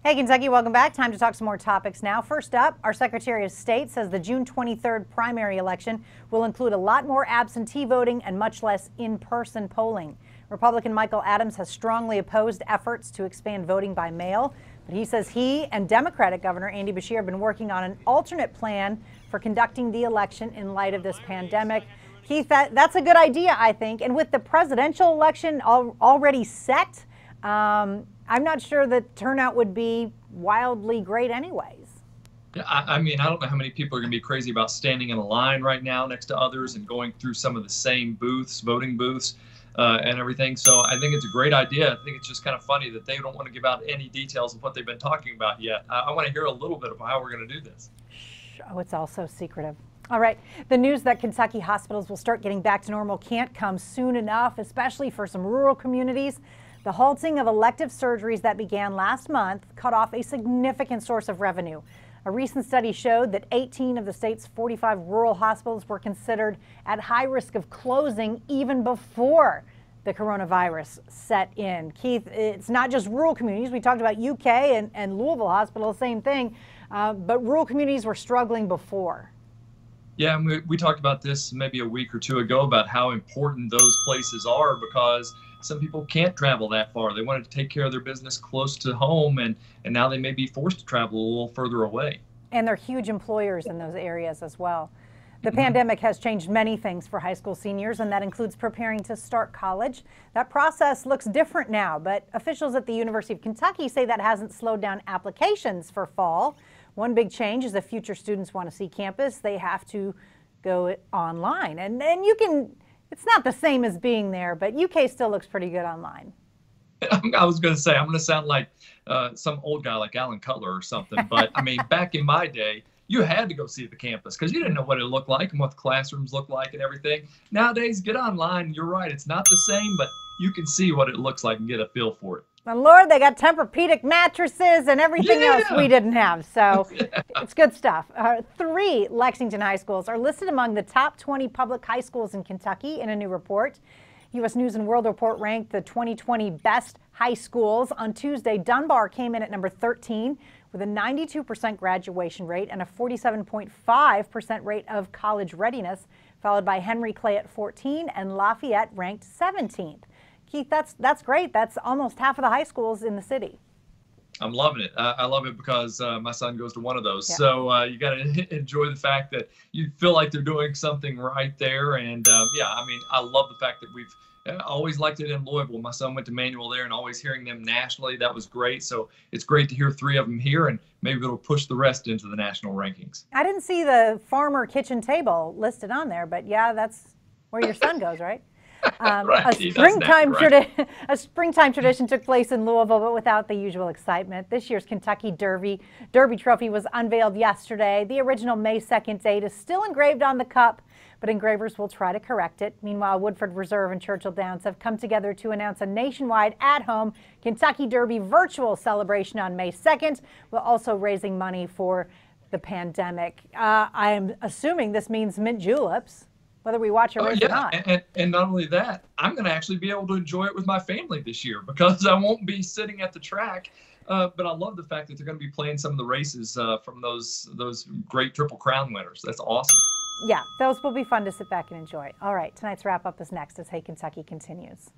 Hey, Kentucky, welcome back. Time to talk some more topics now. First up, our Secretary of State says the June 23rd primary election will include a lot more absentee voting and much less in-person polling. Republican Michael Adams has strongly opposed efforts to expand voting by mail, but he says he and Democratic Governor Andy Beshear have been working on an alternate plan for conducting the election in light of this pandemic. Keith, that's a good idea, I think. And with the presidential election already set, I'm not sure the turnout would be wildly great anyways. Yeah, I mean, I don't know how many people are going to be crazy about standing in a line right now next to others and going through some of the same booths, voting booths, and everything. So I think it's a great idea. I think it's just kind of funny that they don't want to give out any details of what they've been talking about yet. I want to hear a little bit of how we're going to do this. Oh, it's all so secretive. All right. The news that Kentucky hospitals will start getting back to normal can't come soon enough, especially for some rural communities. The halting of elective surgeries that began last month cut off a significant source of revenue. A recent study showed that 18 of the state's 45 rural hospitals were considered at high risk of closing even before the coronavirus set in. Keith, it's not just rural communities. We talked about UK and Louisville Hospital, same thing, but rural communities were struggling before. Yeah, and we talked about this maybe a week or two ago about how important those places are because some people can't travel that far. They wanted to take care of their business close to home, and now they may be forced to travel a little further away. And they're huge employers in those areas as well. The pandemic has changed many things for high school seniors, and that includes preparing to start college. That process looks different now, but officials at the University of Kentucky say that hasn't slowed down applications for fall. One big change is if future students want to see campus, they have to go online. And you can, it's not the same as being there, but UK still looks pretty good online. I was going to say, I'm going to sound like some old guy like Alan Cutler or something. But I mean, back in my day, you had to go see the campus because you didn't know what it looked like and what the classrooms looked like and everything. Nowadays, get online. You're right. It's not the same, but you can see what it looks like and get a feel for it. And Lord, they got Tempur-Pedic mattresses and everything else we didn't have. So it's good stuff. 3 Lexington high schools are listed among the top 20 public high schools in Kentucky in a new report. U.S. News and World Report ranked the 2020 best high schools. On Tuesday, Dunbar came in at number 13 with a 92% graduation rate and a 47.5% rate of college readiness, followed by Henry Clay at 14 and Lafayette ranked 17th. Keith, that's great. That's almost half of the high schools in the city. I'm loving it. I love it because my son goes to one of those. Yeah. So you got to enjoy the fact that you feel like they're doing something right there. And yeah, I mean, I love the fact that we've always liked it in Louisville. My son went to Manual there and always hearing them nationally. That was great. So it's great to hear 3 of them here, and maybe it'll push the rest into the national rankings. I didn't see the farmer kitchen table listed on there, but yeah, that's where your son goes, right? Right. A springtime tradition took place in Louisville, but without the usual excitement. This year's Kentucky Derby Trophy was unveiled yesterday. The original May 2nd date is still engraved on the cup, but engravers will try to correct it. Meanwhile, Woodford Reserve and Churchill Downs have come together to announce a nationwide at-home Kentucky Derby virtual celebration on May 2nd, while also raising money for the pandemic. I am assuming this means mint juleps, whether we watch a race or not. And not only that, I'm going to actually be able to enjoy it with my family this year because I won't be sitting at the track. But I love the fact that they're going to be playing some of the races from those great Triple Crown winners. That's awesome. Yeah, those will be fun to sit back and enjoy. All right, tonight's wrap-up is next as Hey Kentucky continues.